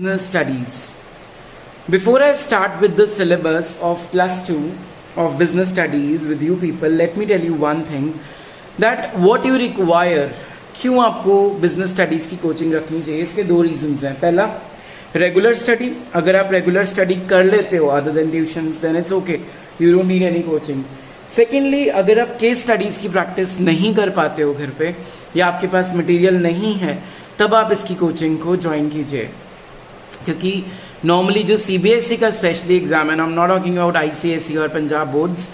Business studies. Before I start with the syllabus of plus 2 of business studies with you people, let me tell you one thing that what you require. क्यों आपको business studies की coaching रखनी चाहिए? इसके दो reasons हैं. पहला, regular study. अगर आप रेगुलर स्टडी कर लेते हो other than tuitions, then it's okay, you don't need any coaching. Secondly, अगर आप केस स्टडीज की प्रैक्टिस नहीं कर पाते हो घर पे या आपके पास मटेरियल नहीं है, तब आप इसकी कोचिंग को ज्वाइन कीजिए. क्योंकि नॉर्मली जो सीबीएसई का स्पेशली एग्जाम है, आई am not talking about ICSE और पंजाब बोर्ड्स,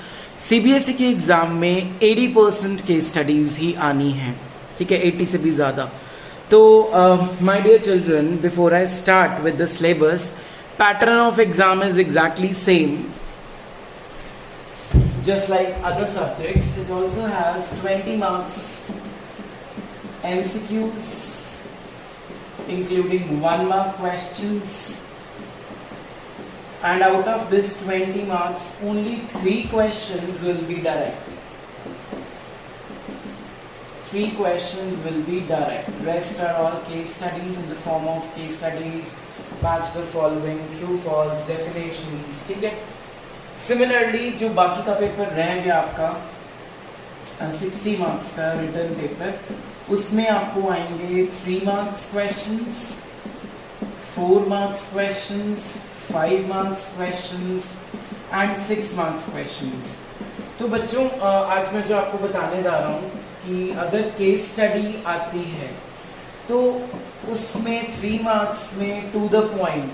सीबीएसई के एग्जाम में 80% केस स्टडीज ही आनी है. ठीक है, 80 से भी ज़्यादा. तो my dear children, before I start with the syllabus, pattern of exam is exactly same just like other subjects. It also has 20 marks MCQs, including 1 mark questions, and out of this 20 marks, only 3 questions will be direct. 3 questions will be direct. Rest are all case studies in the form of case studies. Match the following, true, false, definitions. ठीक है. Similarly जो बाकी का paper रह गया आपका 60 marks का return paper, उसमें आपको आएंगे 3 marks questions, 4 marks questions, 5 marks questions and 6 marks questions. तो बच्चों, आज मैं जो आपको बताने जा रहा हूँ कि अगर केस स्टडी आती है तो उसमें 3 मार्क्स में टू द पॉइंट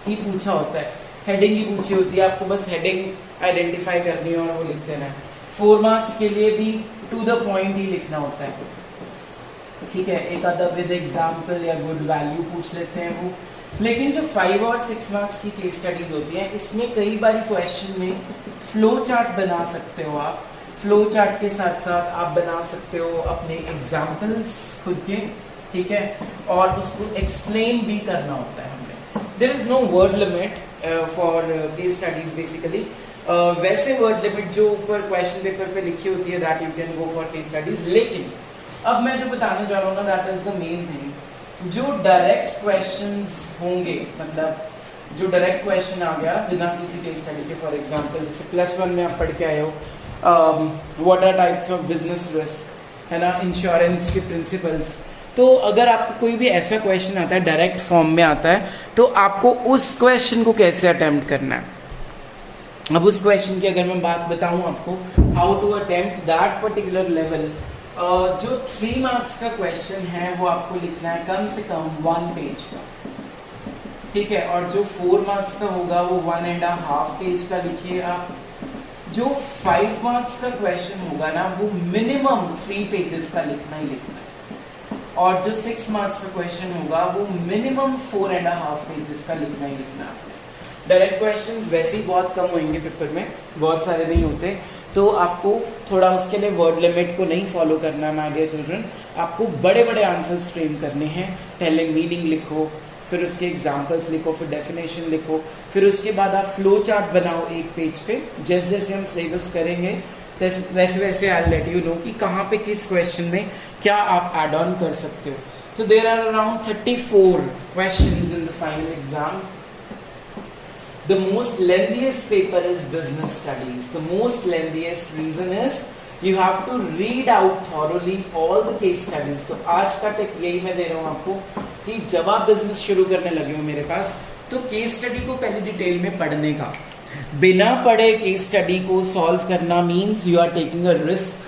ही पूछा होता है. हेडिंग ही पूछी होती है, आपको बस हेडिंग आइडेंटिफाई करनी है और वो लिख देना है. 4 मार्क्स के लिए भी टू द पॉइंट ही लिखना होता है. ठीक है, एक आधा विद एग्जाम्पल या गुड वैल्यू पूछ लेते हैं वो. लेकिन जो 5 और 6 मार्क्स की केस स्टडीज होती हैं, इसमें कई बार क्वेश्चन में फ्लो चार्ट बना सकते हो आप. फ्लो चार्ट के साथ साथ आप बना सकते हो अपने एग्जाम्पल्स खुद के. ठीक है, और उसको एक्सप्लेन भी करना होता है हमें. There is no word limit for case studies basically. वैसे वर्ड लिमिट जो ऊपर क्वेश्चन पेपर पे लिखी होती है, that you can go for case studies. लेकिन अब मैं जो बताने जा रहा हूँ ना, that is the main thing. जो डायरेक्ट क्वेश्चंस होंगे, मतलब जो डायरेक्ट क्वेश्चन आ गया बिना किसी केस स्टडी के, फॉर एग्जांपल जैसे +1 में आप पढ़ के आए हो what are types of business risk, है ना, इंश्योरेंस के प्रिंसिपल्स. तो अगर आपको कोई भी ऐसा क्वेश्चन आता है डायरेक्ट फॉर्म में आता है, तो आपको उस क्वेश्चन को कैसे अटेम्प्ट करना है. अब उस क्वेश्चन की अगर मैं बात बताऊं आपको, how to attempt that particular level, जो 3 मार्क्स का क्वेश्चन है वो आपको लिखना है कम से कम 1 पेज का. ठीक है, और जो 4 मार्क्स का होगा वो 1.5 पेज का लिखिए आप. जो 5 मार्क्स का क्वेश्चन होगा ना, वो मिनिमम 3 पेजेस का लिखना ही लिखना है. और जो 6 मार्क्स का क्वेश्चन होगा वो मिनिमम 4.5 पेजेस का लिखना ही लिखना है. डायरेक्ट क्वेश्चंस वैसे ही बहुत कम होंगे पेपर में, बहुत सारे नहीं होते, तो आपको थोड़ा उसके लिए वर्ड लिमिट को नहीं फॉलो करना है माय डियर चिल्ड्रन. आपको बड़े बड़े आंसर्स फ्रेम करने हैं. पहले मीनिंग लिखो, फिर उसके एग्जाम्पल्स लिखो, फिर डेफिनेशन लिखो, फिर उसके बाद आप फ्लो चार्ट बनाओ एक पेज पे. जैसे जैसे हम सिलेबस करेंगे वैसे वैसे आई लेट यू नो कि कहाँ पे किस क्वेश्चन में क्या आप ऐड ऑन कर सकते हो. तो there are around 34 questions in the final exam. The most lengthiest paper is business studies. The most lengthiest reason is you have to read out thoroughly all the case studies. तो आज का tip यही मैं दे रहा हूँ आपको कि जब आप बिजनेस शुरू करने लगे हो मेरे पास, तो केस स्टडी को पहले डिटेल में पढ़ने का. बिना पढ़े केस स्टडी को सॉल्व करना means you are taking a risk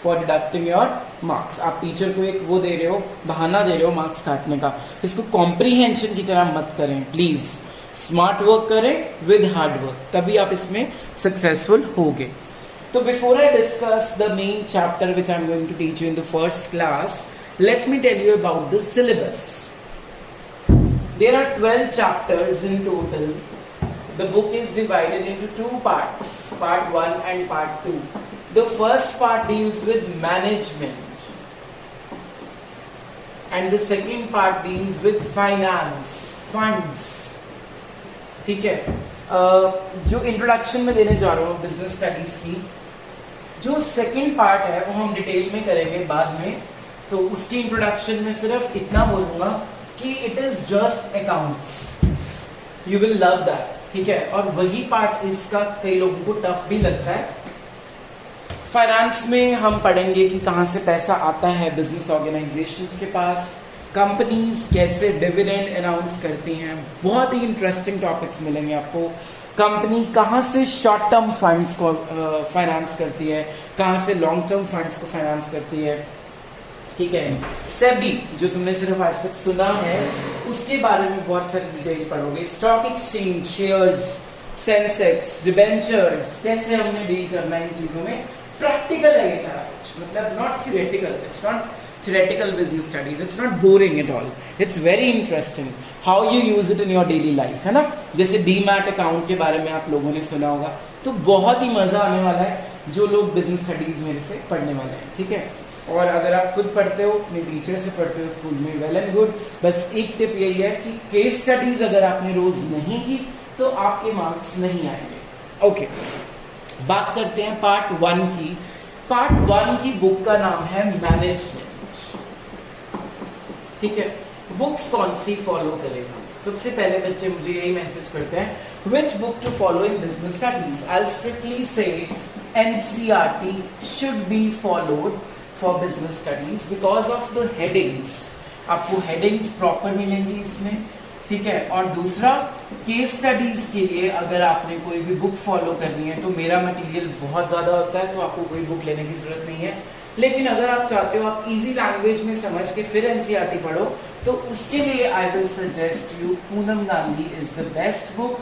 for deducting your marks. आप टीचर को एक वो दे रहे हो, बहाना दे रहे हो मार्क्स काटने का. इसको कॉम्प्रीहेंशन की तरह मत करें प्लीज. स्मार्ट वर्क करें विद हार्ड वर्क, तभी आप इसमें सक्सेसफुल होगे. तो before I discuss the main chapter which I am going to teach you in the first class, let me tell you about the syllabus. There are 12 chapters in total. The book is divided into 2 parts, part 1 and part 2. The first part deals with management and the second part deals with finance, funds. ठीक है, जो introduction में देने जा रहा हूँ business studies की, जो सेकंड पार्ट है वो हम डिटेल में करेंगे बाद में. तो उसकी इंट्रोडक्शन में सिर्फ इतना बोलूंगा कि it is just accounts, you will love that, ठीक है। और वही पार्ट इसका कई लोगों को टफ भी लगता है। फाइनेंस में हम पढ़ेंगे कि कहाँ से पैसा आता है बिजनेस ऑर्गेनाइजेशंस के पास, कंपनीज कैसे डिविडेंड अनाउंस करती हैं, बहुत ही इंटरेस्टिंग टॉपिक्स मिलेंगे आपको। कंपनी कहाँ से शॉर्ट टर्म फंड्स को फाइनेंस करती है, कहाँ से लॉन्ग टर्म फंड्स को फाइनेंस करती है, ठीक है। सेबी जो तुमने सिर्फ आज तक सुना है उसके बारे में बहुत सारी डिटेल पढ़ोगे। Stock exchange, shares, Sensex, debentures, कैसे हमने डील करना है इन चीजों में, प्रैक्टिकल है ये सारा कुछ, मतलब not theoretical, it's not theoretical business studies, it's not boring at all, it's very interesting how you use it in your daily life, है ना। जैसे डीमैट अकाउंट के बारे में आप लोगों ने सुना होगा, तो बहुत ही मजा आने वाला है जो लोग बिजनेस स्टडीज मेरे से पढ़ने वाले हैं, ठीक है। और अगर आप खुद पढ़ते हो, अपने टीचर से पढ़ते हो स्कूल में, वेल एंड गुड। बस एक टिप यही है कि केस स्टडीज अगर आपने रोज नहीं की तो आपके मार्क्स नहीं आएंगे। ओके, बात करते हैं पार्ट 1 की। पार्ट 1 की बुक का नाम है मैनेजमेंट, ठीक है। बुक्स कौन सी फॉलो करेगा? सबसे पहले बच्चे मुझे यही मैसेज करते हैं, which book to follow in business studies. I will strictly say NCERT should be followed for business studies because of the headings. आपको हेडिंग्स प्रॉपर मिलेंगी इसमें, ठीक है। और दूसरा, केस स्टडीज के लिए अगर आपने कोई भी बुक फॉलो करनी है तो मेरा मटेरियल बहुत ज्यादा होता है, तो आपको कोई बुक लेने की जरूरत नहीं है। लेकिन अगर आप चाहते हो आप इजी लैंग्वेज में समझ के फिर एनसीईआरटी पढ़ो, तो उसके लिए I will suggest you Poonam Gandhi is the best book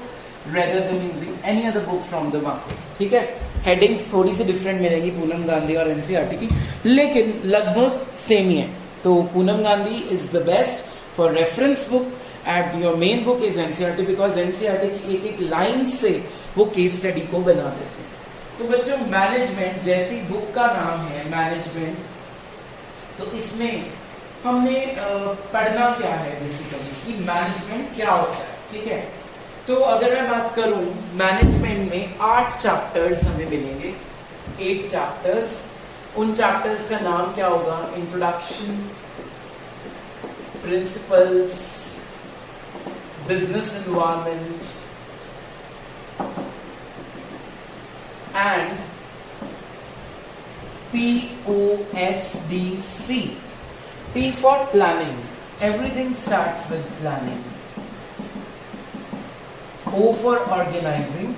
rather than using any other book from the market, ठीक है। हेडिंग्स थोड़ी सी डिफरेंट मिलेगी पूनम गांधी और एनसीईआरटी की, लेकिन लगभग सेम ही है। तो Poonam Gandhi is the best for reference book and your main book is NCERT, because NCERT की एक एक लाइन से वो केस स्टडी को बना देते हैं। तो बच्चों, मैनेजमेंट जैसी बुक का नाम है मैनेजमेंट, तो इसमें हमने पढ़ना क्या है बेसिकली कि मैनेजमेंट क्या होता है, ठीक है। तो अगर मैं बात करूं मैनेजमेंट में 8 चैप्टर्स हमें मिलेंगे, 8 चैप्टर्स। उन चैप्टर्स का नाम क्या होगा? Introduction, principles, business environment and POSDC. P for planning. Everything starts with planning. O for organizing.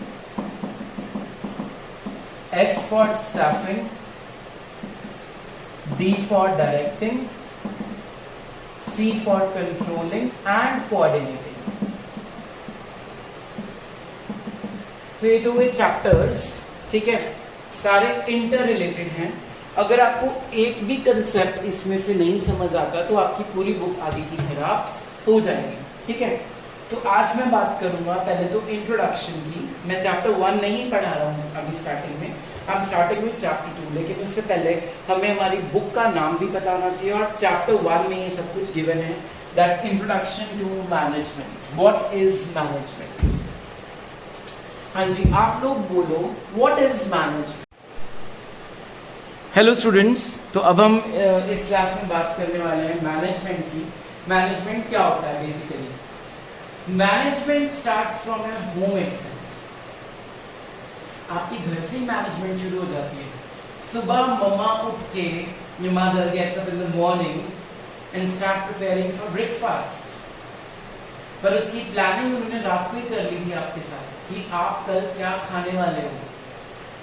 S for staffing. D for directing. C for controlling and coordinating. तो ये तो हुए चैप्टर्स, ठीक है, सारे इंटर रिलेटेड हैं। अगर आपको एक भी कंसेप्ट इसमें से नहीं समझ आता तो आपकी पूरी बुक आगे की खराब हो जाएगी, ठीक है। तो आज मैं बात करूंगा पहले तो इंट्रोडक्शन की। मैं चैप्टर 1 नहीं पढ़ा रहा हूँ अभी स्टार्टिंग में, हम स्टार्टिंग में चैप्टर 2, लेकिन उससे पहले हमें हमारी बुक का नाम भी पता होना चाहिए। और चैप्टर 1 में ये सब कुछ गिवन है, that introduction to management, what is management. हाँ जी, आप लोग बोलो, what is management. Hello students, तो अब हम इस क्लास में बात करने वाले हैं मैनेजमेंट की। मैनेजमेंट क्या होता है basically? Management starts from your home itself. आपके घर से मैनेजमेंट शुरू हो जाती है। सुबह मम्मा उठ के, your mother gets up in the morning and start preparing for breakfast। पर उसकी प्लानिंग उन्होंने रात को ही कर ली थी आपके साथ कि आप कल क्या खाने वाले हो।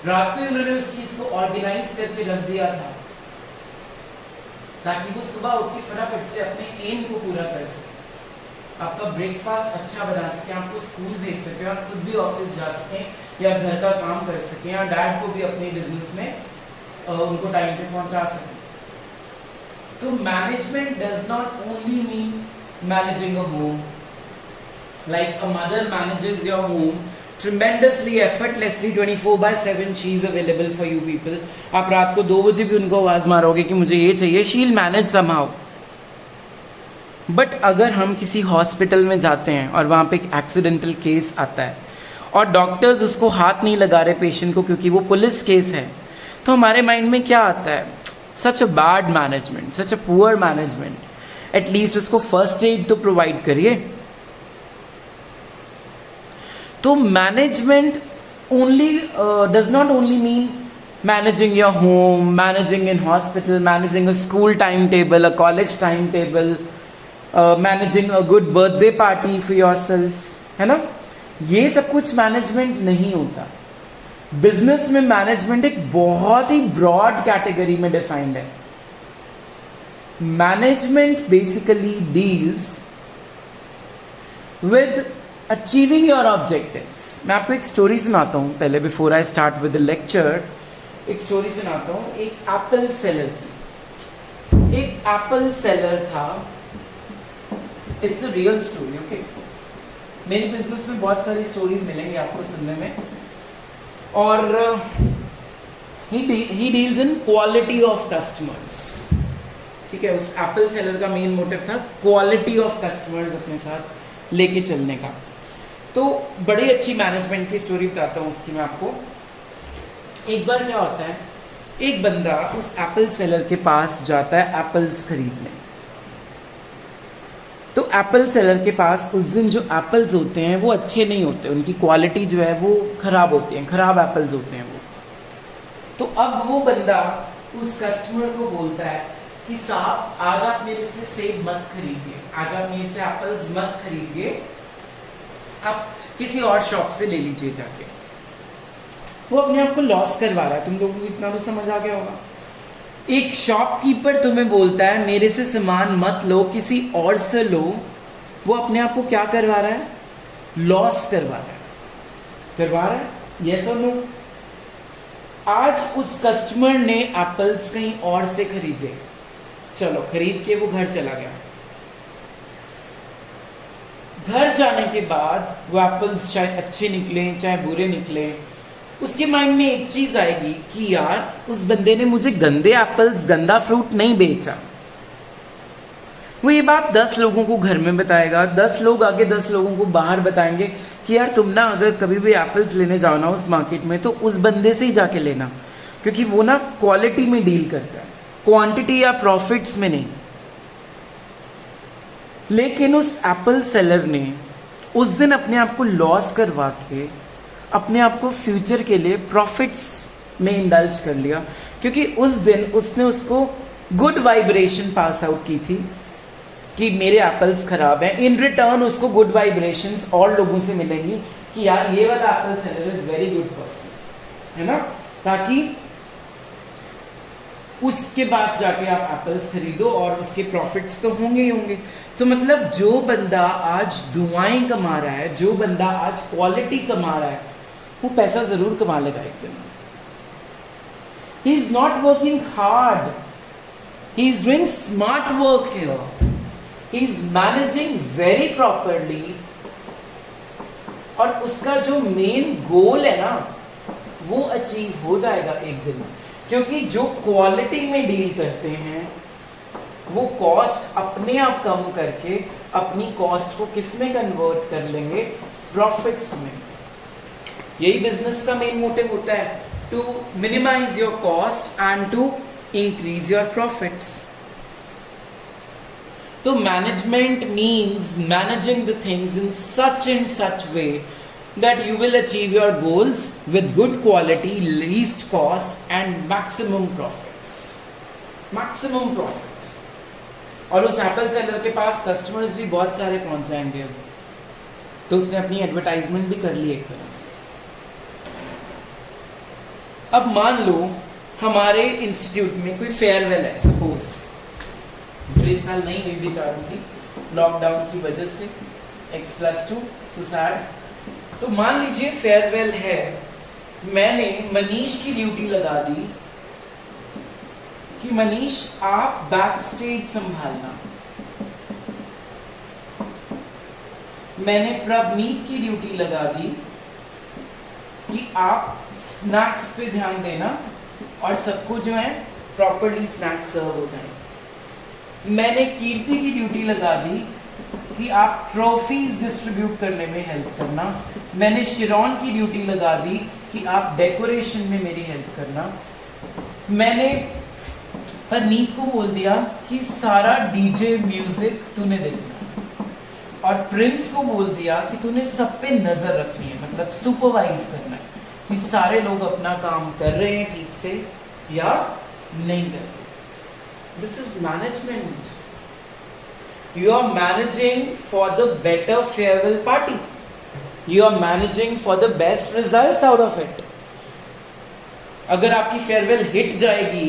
रात को उन्होंने उस चीज को ऑर्गेनाइज करके रख दिया था ताकि वो सुबह उठ के फटाफट से अपने एम को पूरा कर सके, आपका ब्रेकफास्ट अच्छा बना सके, आपको स्कूल भेज सके, आप खुद भी ऑफिस जा सके या घर का काम कर सके, या डैड को भी अपने बिजनेस में उनको टाइम पे पहुंचा सके। तो management does not only mean managing a home, like a mother manages your home tremendously, effortlessly, 24/7 she is available for you people। आप रात को 2 बजे भी उनको आवाज मारोगे कि मुझे ये चाहिए, she'll manage somehow। बट अगर हम किसी हॉस्पिटल में जाते हैं और वहाँ पे एक एक्सीडेंटल केस आता है और डॉक्टर्स उसको हाथ नहीं लगा रहे पेशेंट को क्योंकि वो पुलिस केस है, तो हमारे माइंड में क्या आता है? Such a bad management, such a poor management. At least उसको फर्स्ट एड तो प्रोवाइड करिए। तो management only does not only mean managing your home, managing in hospital, managing a school timetable, a college timetable, managing a good birthday party for yourself, है ना? ये सब कुछ management नहीं होता। बिजनेस में मैनेजमेंट एक बहुत ही ब्रॉड कैटेगरी में डिफाइंड है। Management basically deals with achieving your objectives. मैं आपको एक स्टोरी सुनाता हूँ पहले, before I start with the lecture. एक स्टोरी सुनाता हूँ एक एप्पल सेलर की। एक एप्पल सेलर था, it's a real story, okay. मेरे बिजनेस में बहुत सारी स्टोरीज मिलेंगी आपको सुनने में। और he deals in quality of customers, ठीक है। उस एप्पल सेलर का मेन मोटिव था क्वालिटी ऑफ कस्टमर्स अपने साथ लेके चलने का। तो बड़ी अच्छी मैनेजमेंट की स्टोरी बताता हूँ उसकी मैं आपको। एक बार क्या होता है, एक बंदा उस एप्पल सेलर के पास जाता है एप्पल्स खरीदने। तो एप्पल सेलर के पास उस दिन जो एप्पल्स होते हैं वो अच्छे नहीं होते, उनकी क्वालिटी जो है वो खराब होती है, खराब एप्पल्स होते हैं वो। तो अब वो बंदा उस कस्टमर को बोलता है कि साहब आज आप मेरे से सेब मत खरीदिए, आज आप मेरे से एप्पल्स मत खरीदिए, आप किसी और शॉप से ले लीजिए जाके। वो अपने आप को लॉस करवा रहा है। तुम लोगों को इतना तो समझ आ गया होगा। एक शॉपकीपर तुम्हें बोलता है मेरे से सामान मत लो, किसी और से लो, वो अपने आप को क्या करवा रहा है? लॉस करवा रहा है। यस और नो? आज उस कस्टमर ने एप्पल्स कहीं और से खरीदे, चलो खरीद के वो घर चला गया। घर जाने के बाद वो एप्पल्स चाहे अच्छे निकले चाहे बुरे निकले, उसके माइंड में एक चीज आएगी कि यार उस बंदे ने मुझे गंदे एप्पल्स, गंदा फ्रूट नहीं बेचा। वो ये बात 10 लोगों को घर में बताएगा, 10 लोग आगे 10 लोगों को बाहर बताएंगे कि यार तुम ना अगर कभी भी एप्पल्स लेने जाओ ना उस मार्केट में तो उस बंदे से ही जाके लेना, क्योंकि वो ना क्वालिटी में डील करता है, क्वांटिटी या प्रॉफिट्स में नहीं। लेकिन उस एप्पल सेलर ने उस दिन अपने आप को लॉस करवा के अपने आप को फ्यूचर के लिए प्रॉफिट्स में इंडल्ज कर लिया, क्योंकि उस दिन उसने उसको गुड वाइब्रेशन पास आउट की थी कि मेरे एप्पल्स खराब हैं। इन रिटर्न उसको गुड वाइब्रेशंस और लोगों से मिलेंगी कि यार ये वाला Apple seller is very good person, है ना, ताकि उसके पास जाके आप एप्पल्स खरीदो और उसके प्रॉफिट्स तो होंगे ही होंगे। तो मतलब जो बंदा आज दुआएं कमा रहा है, जो बंदा आज क्वालिटी कमा रहा है, वो पैसा जरूर कमा लेगा एक दिन। He is not working hard, he is doing smart work here, he is managing very properly, और उसका जो मेन गोल है ना वो अचीव हो जाएगा एक दिन। क्योंकि जो क्वालिटी में डील करते हैं वो कॉस्ट अपने आप कम करके अपनी कॉस्ट को किस में कन्वर्ट कर लेंगे? प्रॉफिट्स में। यही बिजनेस का मेन मोटिव होता है, to minimise your cost and to increase your profits. तो management means managing the things in such and such way that you will achieve your goals with good quality, least cost and maximum profits. Maximum profits. और उस Apple seller के पास customers भी बहुत सारे पहुंच जाएंगे, तो उसने अपनी एडवर्टाइजमेंट भी कर ली एक तरह से। अब मान लो हमारे इंस्टीट्यूट में कोई फेयरवेल है, सपोज जो इस साल नहीं हुई बेचारों की लॉकडाउन की वजह से, X+2 सुसाइड। तो मान लीजिए फेयरवेल है, मैंने मनीष की ड्यूटी लगा दी कि मनीष आप बैक स्टेज संभालना, मैंने प्रभनीत की ड्यूटी लगा दी कि आप स्नैक्स पे ध्यान देना और सबको जो है प्रॉपर्ली स्नैक्स सर्व हो जाए, मैंने कीर्ति की ड्यूटी लगा दी कि आप ट्रॉफीज डिस्ट्रीब्यूट करने में हेल्प करना, मैंने शिरोन की ड्यूटी लगा दी कि आप डेकोरेशन में मेरी हेल्प करना, मैंने पर नीत को बोल दिया कि सारा डीजे म्यूजिक तूने देखना है, और प्रिंस को बोल दिया कि तूने सब पे नजर रखनी है, मतलब सुपरवाइज करना है कि सारे लोग अपना काम कर रहे हैं ठीक से या नहीं कर रहे। This is management. You are managing for the better farewell party. You are managing for the best results out of it. अगर आपकी फेयरवेल हिट जाएगी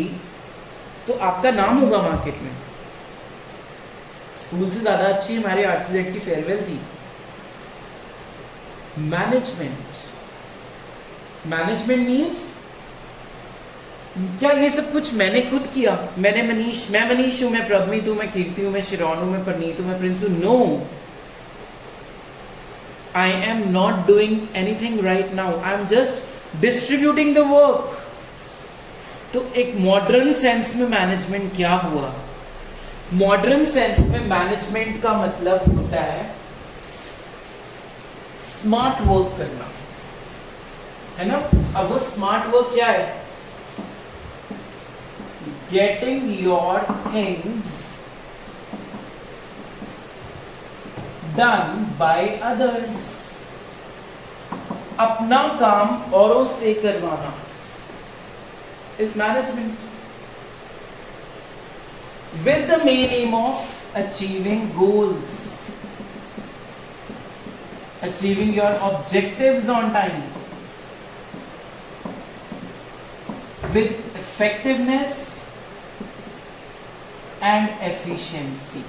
तो आपका नाम होगा मार्केट में। स्कूल से ज्यादा अच्छी हमारे आरसीजेड की फेयरवेल थी। मैनेजमेंट, मैनेजमेंट मीन्स क्या ये सब कुछ मैंने खुद किया, मैं मनीष हूं, मैं प्रभमीत हूं, मैं कीर्ति हूं, मैं शिरोन हूं, मैं परनीत हूं, मैं प्रिंस हूं? No, I am not doing anything right now, I am just distributing the work. तो एक मॉडर्न सेंस में मैनेजमेंट क्या हुआ? मॉडर्न सेंस में मैनेजमेंट का मतलब होता है स्मार्ट वर्क करना, है ना? अब वो स्मार्ट वर्क क्या है? Getting your things done by others. अपना काम औरों से करवाना is management with the main aim of achieving goals, achieving your objectives on time with effectiveness and efficiency.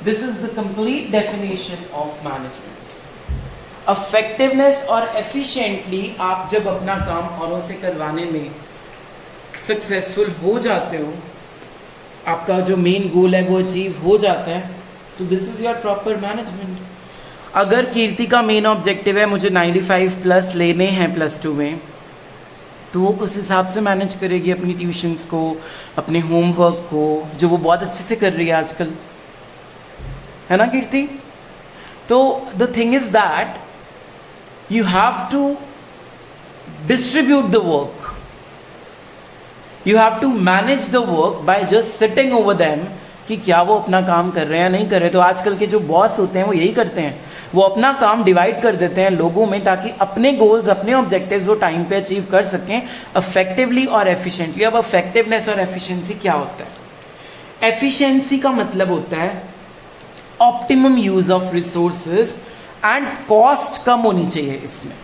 This is the complete definition of management. Effectiveness और efficiently आप जब अपना काम औरों से करवाने में सक्सेसफुल हो जाते हो, आपका जो मेन गोल है वो अचीव हो जाता है, तो this is your proper management. अगर कीर्ति का मेन ऑब्जेक्टिव है मुझे 95 प्लस लेने हैं +2 में, तो वो उस हिसाब से मैनेज करेगी अपनी ट्यूशन्स को, अपने होमवर्क को, जो वो बहुत अच्छे से कर रही है आजकल, है ना कीर्ति? तो the thing is that you have to distribute the work, you have to manage the work by just sitting over them कि क्या वो अपना काम कर रहे हैं या नहीं कर रहे। तो आजकल के जो बॉस होते हैं वो यही करते हैं, वो अपना काम डिवाइड कर देते हैं लोगों में ताकि अपने गोल्स, अपने ऑब्जेक्टिव्स वो टाइम पे अचीव कर सकें इफेक्टिवली और एफिशिएंटली। अब इफेक्टिवनेस और एफिशिएंसी क्या होता है? एफिशिएंसी का मतलब होता है optimum use of resources and cost कम होनी चाहिए इसमें।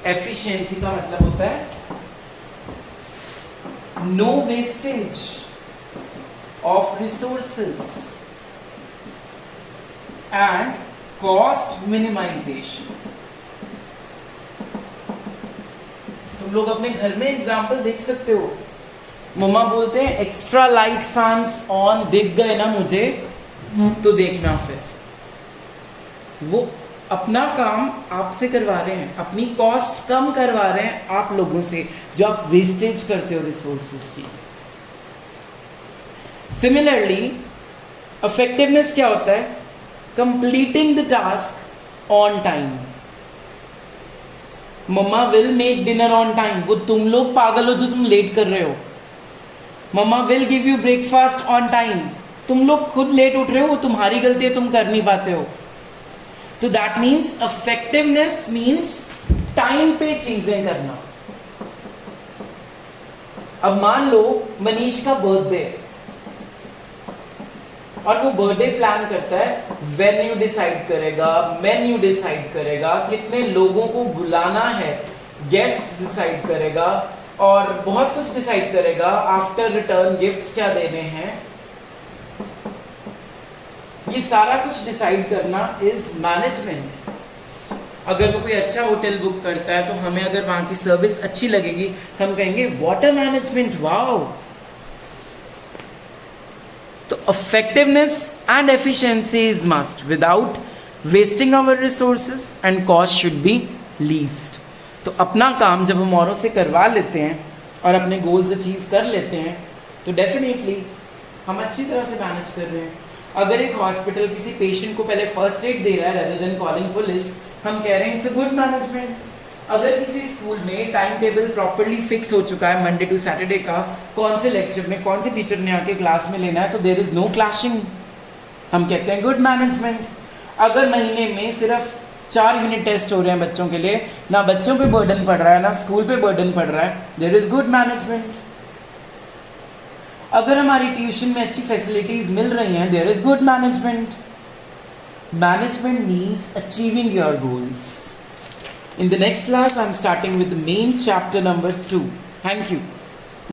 एफिशिएंसी का मतलब होता है no wastage of resources and cost minimization. तुम लोग अपने घर में एग्जाम्पल देख सकते हो, मम्मा बोलते हैं एक्स्ट्रा लाइट फैंस ऑन दिख गए ना मुझे तो देखना, फिर वो अपना काम आपसे करवा रहे हैं, अपनी कॉस्ट कम करवा रहे हैं आप लोगों से जो आप वेस्टेज करते हो रिसोर्सेज की। सिमिलरली इफेक्टिवनेस क्या होता है? completing the task on time. Mamma will make dinner on time. वो तुम लोग पागल हो जो तुम लेट कर रहे हो। मम्मा will give you breakfast on time. तुम लोग खुद लेट उठ रहे हो, वो तुम्हारी गलती है, तुम कर नहीं पाते हो। तो that means effectiveness means time पे चीजें करना। अब मान लो मनीष का बर्थडे और वो बर्थडे प्लान करता है, वेन्यू डिसाइड करेगा, मेन्यू डिसाइड करेगा, कितने लोगों को बुलाना है, गेस्ट डिसाइड करेगा और बहुत कुछ डिसाइड करेगा। आफ्टर रिटर्न गिफ्ट्स क्या देने हैं, ये सारा कुछ डिसाइड करना इज मैनेजमेंट। अगर वो कोई अच्छा होटल बुक करता है तो हमें अगर वहां की सर्विस अच्छी लगेगी, हम कहेंगे वाटर मैनेजमेंट, वाओ। तो effectiveness and efficiency is must. Without wasting our resources and cost should be least. तो अपना काम जब हम औरों से करवा लेते हैं और अपने गोल्स अचीव कर लेते हैं तो डेफिनेटली हम अच्छी तरह से मैनेज कर रहे हैं। अगर एक हॉस्पिटल किसी पेशेंट को पहले फर्स्ट एड दे रहा है rather than calling पुलिस, हम कह रहे हैं इट्स अ गुड मैनेजमेंट। अगर किसी स्कूल में टाइम टेबल प्रॉपरली फिक्स हो चुका है मंडे टू सैटरडे का, कौन से लेक्चर में कौन से टीचर ने आके क्लास में लेना है, तो देयर इज नो क्लैशिंग, हम कहते हैं गुड मैनेजमेंट। अगर महीने में सिर्फ 4 यूनिट टेस्ट हो रहे हैं बच्चों के लिए, ना बच्चों पे बर्डन पड़ रहा है ना स्कूल पे बर्डन पड़ रहा है, देयर इज गुड मैनेजमेंट। अगर हमारी ट्यूशन में अच्छी फैसिलिटीज मिल रही हैं, there is good management. Management means achieving your goals. In the next class, I am starting with the main chapter number 2. Thank you.